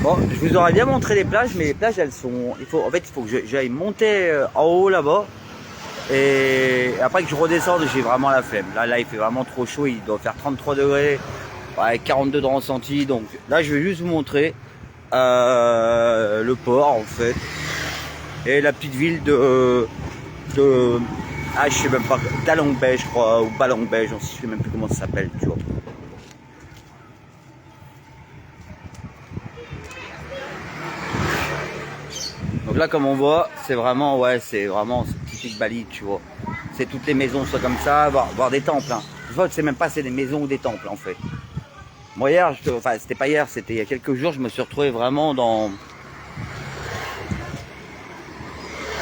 Bon, je vous aurais bien montré les plages, mais les plages elles sont. En fait, il faut que j'aille monter en haut là-bas. Et après que je redescende, j'ai vraiment la flemme. Là, il fait vraiment trop chaud, il doit faire 33 degrés, ouais, 42 dans le ressenti. Donc là, je vais juste vous montrer le port en fait. Et la petite ville je sais même pas, Dalong Bay, je crois, ou Balong Bay, je sais même plus comment ça s'appelle, tu vois. Donc là, comme on voit, c'est vraiment typique Bali, tu vois. C'est toutes les maisons sont comme ça, voir des temples. Hein. Je vois que c'est même pas c'est des maisons ou des temples en fait. Moi hier, enfin c'était pas hier, c'était il y a quelques jours, je me suis retrouvé vraiment dans.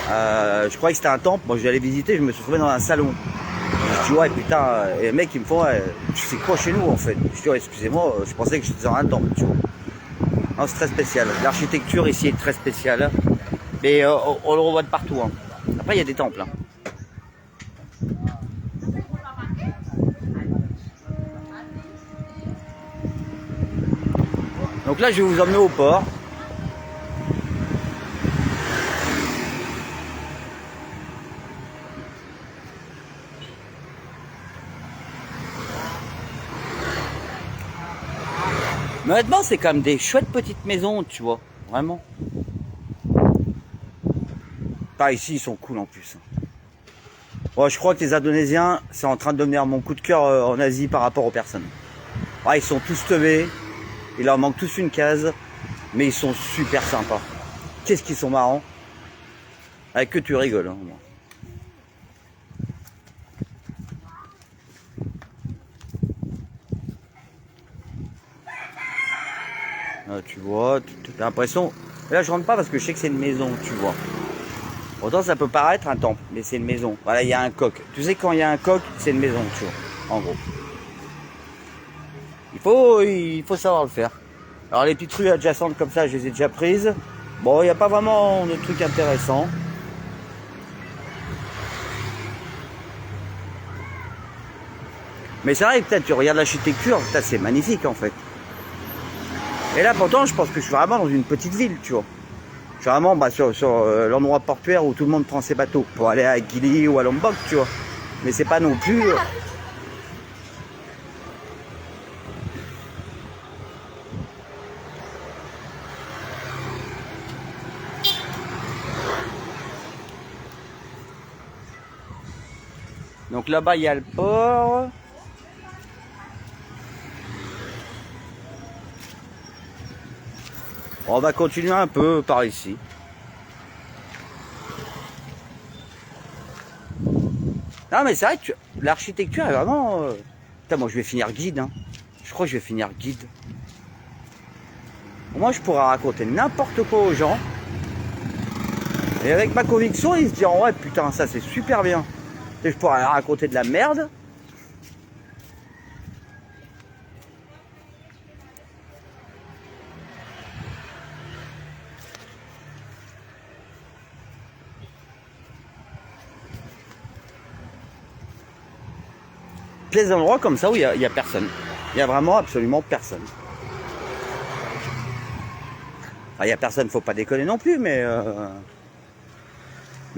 Je croyais que c'était un temple. Moi, je vais aller visiter, je me suis retrouvé dans un salon. Je dis ouais putain, et les mecs ils me font tu fais quoi chez nous en fait? Je dis ouais, excusez-moi, je pensais que j'étais dans un temple, tu vois. Non, c'est très spécial. L'architecture ici est très spéciale. Mais on le revoit de partout. Hein. Après il y a des temples. Hein. Donc là je vais vous emmener au port. Mais honnêtement, c'est quand même des chouettes petites maisons, tu vois. Vraiment. Par ici, ils sont cool en plus. Bon, je crois que les Indonésiens, c'est en train de devenir mon coup de cœur en Asie par rapport aux personnes. Ouais, ils sont tous teubés. Il leur manque tous une case. Mais ils sont super sympas. Qu'est-ce qu'ils sont marrants. Avec que tu rigoles. Hein, moi. Là, tu vois, t'as l'impression. Là, je rentre pas parce que je sais que c'est une maison, tu vois. Autant ça peut paraître un temple, mais c'est une maison. Voilà, il y a un coq. Tu sais, quand il y a un coq, c'est une maison, tu vois, en gros. Il faut savoir le faire. Alors, les petites rues adjacentes comme ça, je les ai déjà prises. Bon, il n'y a pas vraiment de trucs intéressants. Mais c'est vrai que peut-être tu regardes l'architecture, c'est magnifique en fait. Et là, pourtant, je pense que je suis vraiment dans une petite ville, tu vois. Je suis vraiment sur l'endroit portuaire où tout le monde prend ses bateaux pour aller à Gili ou à Lombok, tu vois. Mais c'est pas non plus. Donc là-bas, il y a le port. On va continuer un peu par ici. Non, mais c'est vrai que l'architecture est vraiment. Putain, moi je vais finir guide. Hein. Je crois que je vais finir guide. Moi, je pourrais raconter n'importe quoi aux gens. Et avec ma conviction, ils se diront ouais, putain, ça c'est super bien. Et je pourrais raconter de la merde. Des endroits comme ça où il y a personne. Il y a vraiment absolument personne. Enfin, il y a personne, faut pas déconner non plus, mais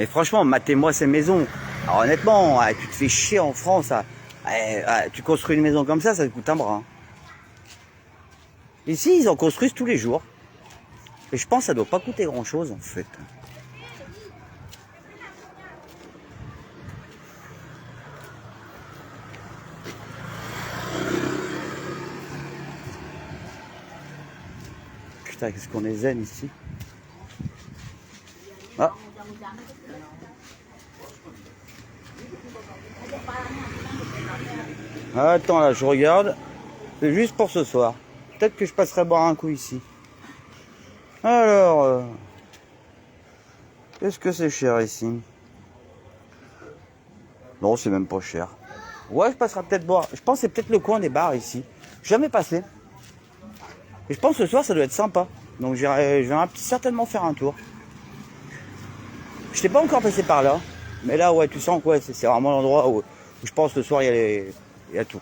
franchement, matez-moi ces maisons. Alors honnêtement, tu te fais chier en France. Tu construis une maison comme ça te coûte un bras. Hein. Ici, ils en construisent tous les jours. Et je pense que ça doit pas coûter grand-chose en fait. Putain, qu'est-ce qu'on est zen ici. Ah. Attends, là, je regarde. C'est juste pour ce soir. Peut-être que je passerai boire un coup ici. Alors, qu'est-ce que c'est cher ici? Non, c'est même pas cher. Ouais, je passerai peut-être boire. Je pense que c'est peut-être le coin des bars ici. Jamais passé. Et je pense que ce soir, ça doit être sympa. Donc, je vais certainement faire un tour. Je n'étais pas encore passé par là. Mais là, ouais, tu sens que ouais, c'est vraiment l'endroit où je pense que ce soir, il y a tout.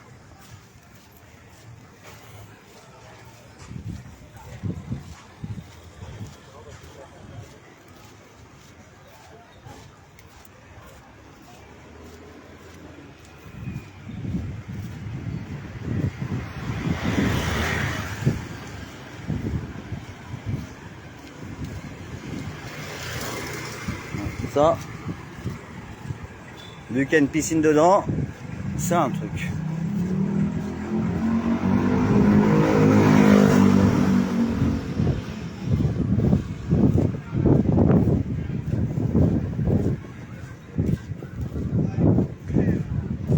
ça. Vu qu'il y a une piscine dedans, c'est un truc.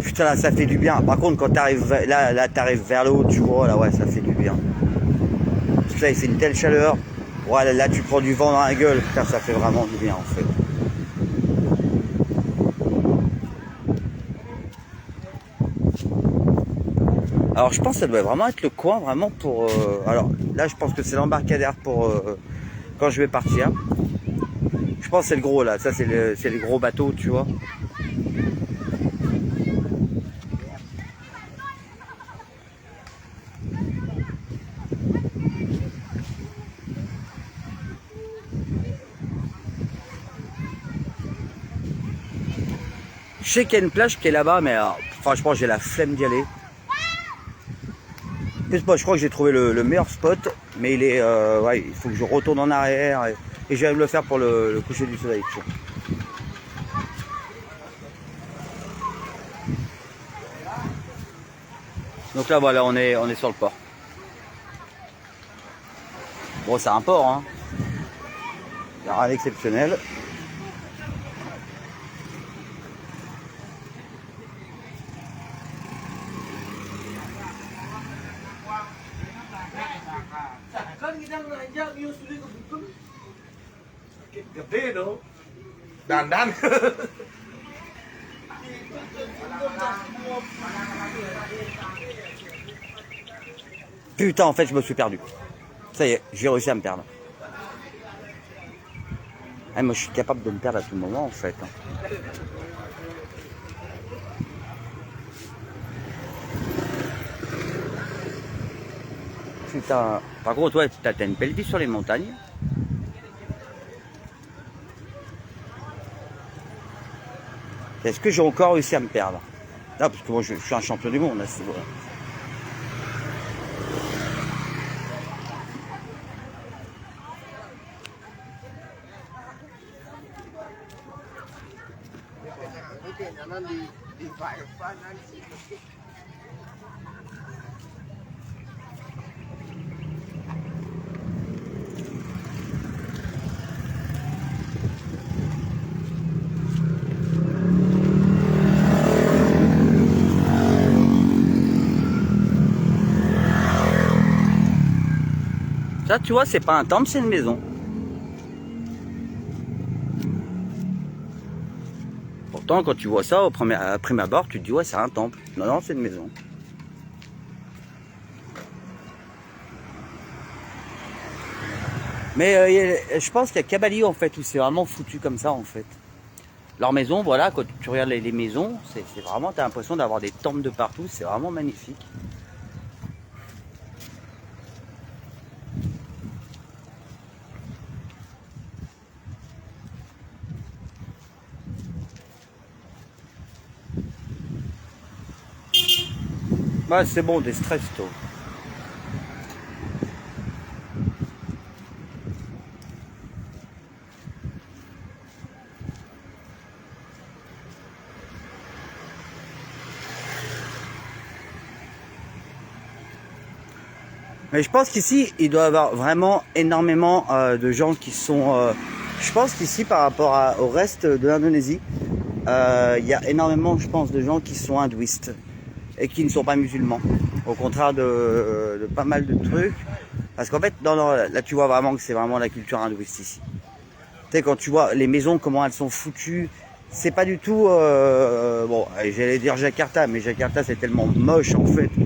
Putain, là, ça fait du bien. Par contre, quand t'arrives là t'arrives vers le haut, tu vois, là, ouais, ça fait du bien. Parce que là, il fait une telle chaleur. Ouais, là, tu prends du vent dans la gueule. Putain, ça fait vraiment du bien, en fait. Alors, je pense que ça doit vraiment être le coin, vraiment, pour... alors, là, je pense que c'est l'embarcadère pour... quand je vais partir. Je pense que c'est le gros, là. Ça, c'est les gros bateaux, tu vois. Je sais qu'il y a une plage qui est là-bas, mais franchement, j'ai la flemme d'y aller. En plus, moi, je crois que j'ai trouvé le meilleur spot, mais il est, ouais, il faut que je retourne en arrière et je vais le faire pour le coucher du soleil. Tu vois. Donc là, voilà, on est sur le port. Bon, c'est un port, hein. Il n'y a rien d'exceptionnel. Dandan. Putain, en fait, je me suis perdu. Ça y est, j'ai réussi à me perdre. Ah, moi, je suis capable de me perdre à tout moment, en fait. Putain. Par contre, ouais, t'as une belle vue sur les montagnes. Est-ce que j'ai encore réussi à me perdre? Non, parce que moi, je suis un champion du monde. Là, c'est vrai. Ça, tu vois, c'est pas un temple, c'est une maison. Pourtant, quand tu vois ça à prime abord, tu te dis, ouais, c'est un temple. Non, non, c'est une maison. Mais je pense qu'il y a Kabali, en fait, où c'est vraiment foutu comme ça, en fait. Leur maison, voilà, quand tu regardes les maisons, c'est vraiment, t'as l'impression d'avoir des temples de partout. C'est vraiment magnifique. Ouais, c'est bon, des stress, toi. Mais je pense qu'ici, il doit y avoir vraiment énormément de gens qui sont... je pense qu'ici, par rapport au reste de l'Indonésie, il y a énormément, je pense, de gens qui sont hindouistes et qui ne sont pas musulmans. Au contraire de pas mal de trucs. Parce qu'en fait, là, tu vois vraiment que c'est vraiment la culture hindouiste ici. Tu sais, quand tu vois les maisons, comment elles sont foutues, c'est pas du tout... bon, j'allais dire Jakarta, mais Jakarta, c'est tellement moche, en fait, que...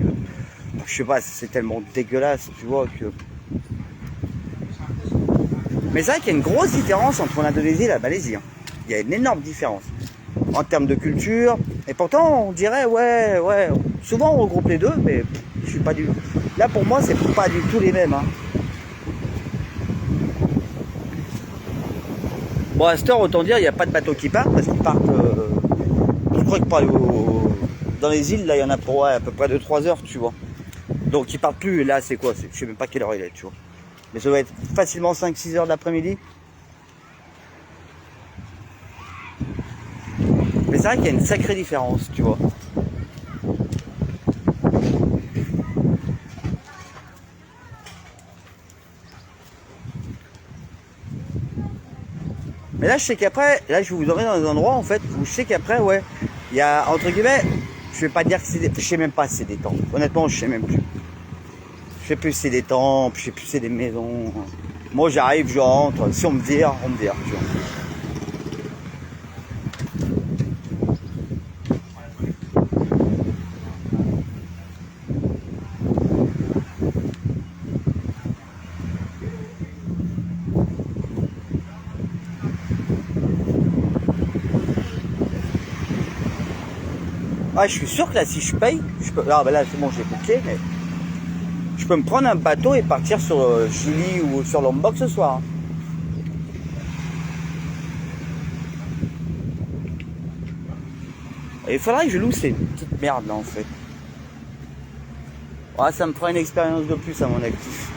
Je sais pas, c'est tellement dégueulasse, tu vois, que... Mais c'est vrai qu'il y a une grosse différence entre l'Indonésie et la Malaisie. Hein. Il y a une énorme différence en termes de culture. Et pourtant, on dirait, ouais, souvent on regroupe les deux, mais je suis pas du... Là, pour moi, c'est pas du tout les mêmes. Hein. Bon, à cette heure, autant dire, il n'y a pas de bateaux qui partent, parce qu'ils partent... je crois qu'ils partent dans les îles, là, il y en a pour ouais, à peu près 2-3 heures, tu vois. Donc ils partent plus, et là c'est quoi? Je sais même pas quelle heure il est, tu vois. Mais ça doit être facilement 5-6 heures d'après-midi. c'est vrai qu'il y a une sacrée différence, tu vois. Mais là, je sais qu'après, là, je vais vous emmener dans des endroits, en fait, où je sais qu'après, ouais, il y a, entre guillemets, je vais pas dire que c'est des... Je sais même pas si c'est des temples. Honnêtement, je sais même plus. Je sais plus si c'est des temples, je sais plus si c'est des maisons. Moi, j'arrive, je rentre. Si on me vire, on me vire, tu vois. Ah, je suis sûr que là, si je paye, je peux... Ah, ben là, c'est bon, j'ai bouclé, mais... Je peux me prendre un bateau et partir sur Chili ou sur Lombok ce soir. Hein. Et il faudrait que je loue ces petites merdes là en fait. Ouais, ça me fera une expérience de plus à mon actif.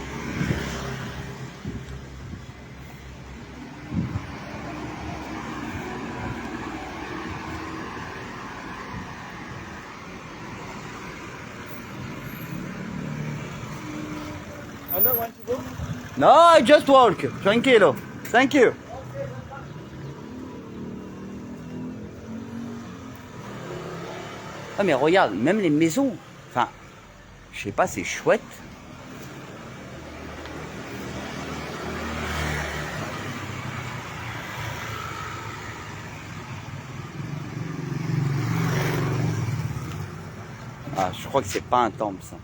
No, I just walk. Tranquilo. Thank you. Ah mais regarde, même les maisons. Enfin, je sais pas, c'est chouette. Ah, je crois que c'est pas un temple ça.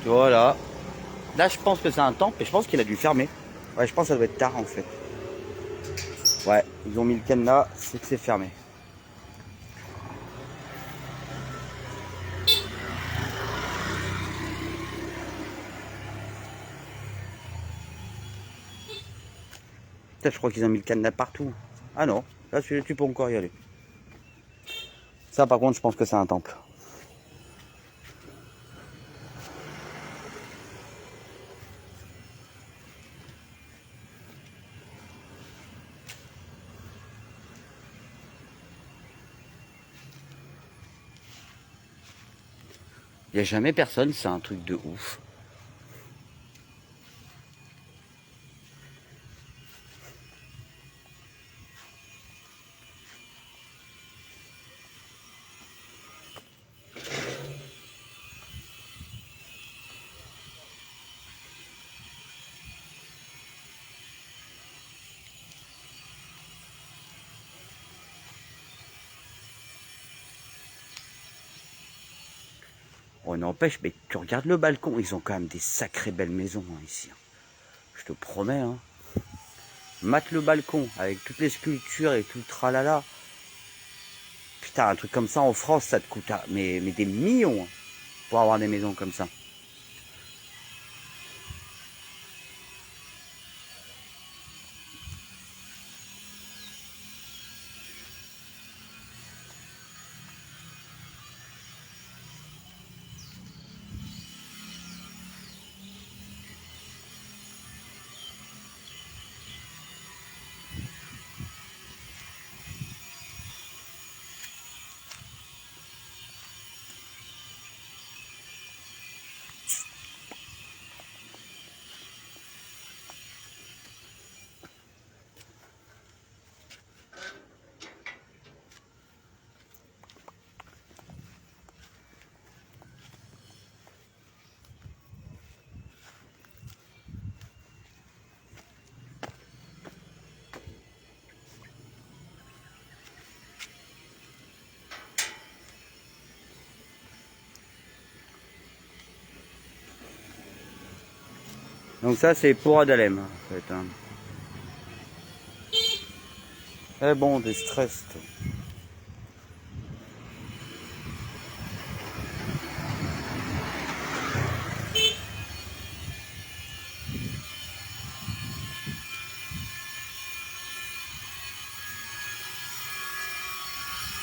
Tu vois là. Là, je pense que c'est un temple et je pense qu'il a dû fermer. Ouais, je pense que ça doit être tard en fait. Ouais, ils ont mis le cadenas, c'est que c'est fermé. Peut-être je crois qu'ils ont mis le cadenas partout. Ah non, là tu peux encore y aller. Ça par contre je pense que c'est un temple. Il n'y a jamais personne, c'est un truc de ouf. Oh n'empêche, mais tu regardes le balcon, ils ont quand même des sacrées belles maisons hein, ici. Je te promets, hein. Mate le balcon avec toutes les sculptures et tout le tralala. Putain, un truc comme ça en France, ça te coûte mais des millions hein, pour avoir des maisons comme ça. Donc ça c'est pour Adalem en fait. Hein. Eh bon, des stress.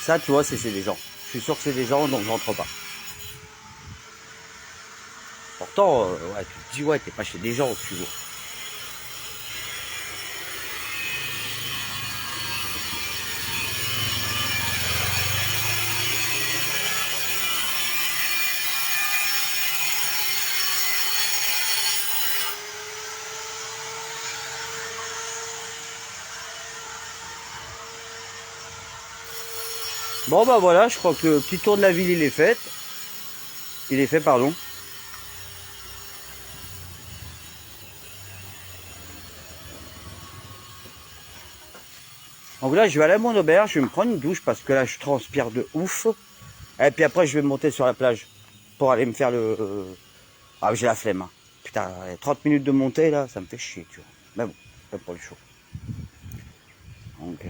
Ça, tu vois, c'est chez des gens. Je suis sûr que c'est des gens, donc je rentre pas. Pourtant, ouais, tu te dis, ouais, t'es pas chez des gens, tu vois. Bon, bah voilà, je crois que le petit tour de la ville, il est fait. Il est fait, pardon. Donc là, je vais aller à mon auberge, je vais me prendre une douche parce que là, je transpire de ouf. Et puis après, je vais monter sur la plage pour aller me faire le... Ah, j'ai la flemme. Hein. Putain, 30 minutes de montée, là, ça me fait chier, tu vois. Mais bon, c'est pas le chaud. Donc,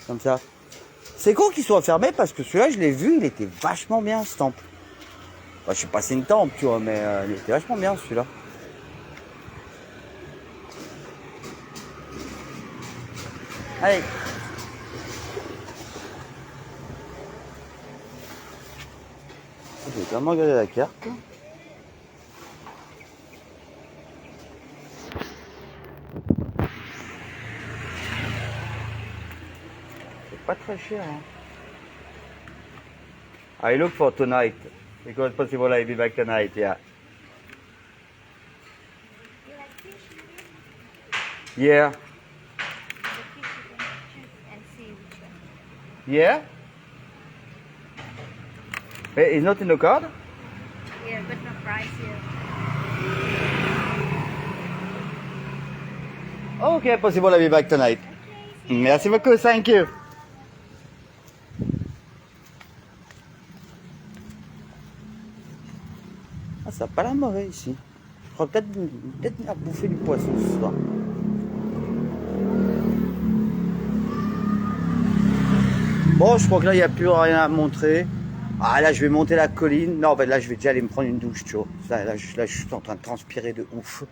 comme ça. C'est con qu'il soit fermé parce que celui-là, je l'ai vu, il était vachement bien, ce temple. Enfin, je suis passé une temple, tu vois, mais il était vachement bien, celui-là. Allez. Je vais vraiment regarder la carte. C'est pas très cher. Hein. I look for tonight. Because possible I'll be back tonight, yeah. You like fish? Yeah. The fish you can choose and see which one. Yeah? It's not in the card? Yeah, but no price here. Okay, possible I'll be back tonight. Okay. Merci beaucoup, thank you. Ah, ça n'a pas l'air mauvais ici. Je crois peut-être venir bouffer du poisson ce soir. Bon, je crois que là, il n'y a plus rien à montrer. Ah, là, je vais monter la colline. Non, ben là, je vais déjà aller me prendre une douche, tu vois. Là, je suis en train de transpirer de ouf.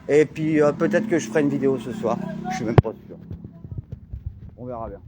Et puis, peut-être que je ferai une vidéo ce soir. Je suis même pas sûr. On verra bien.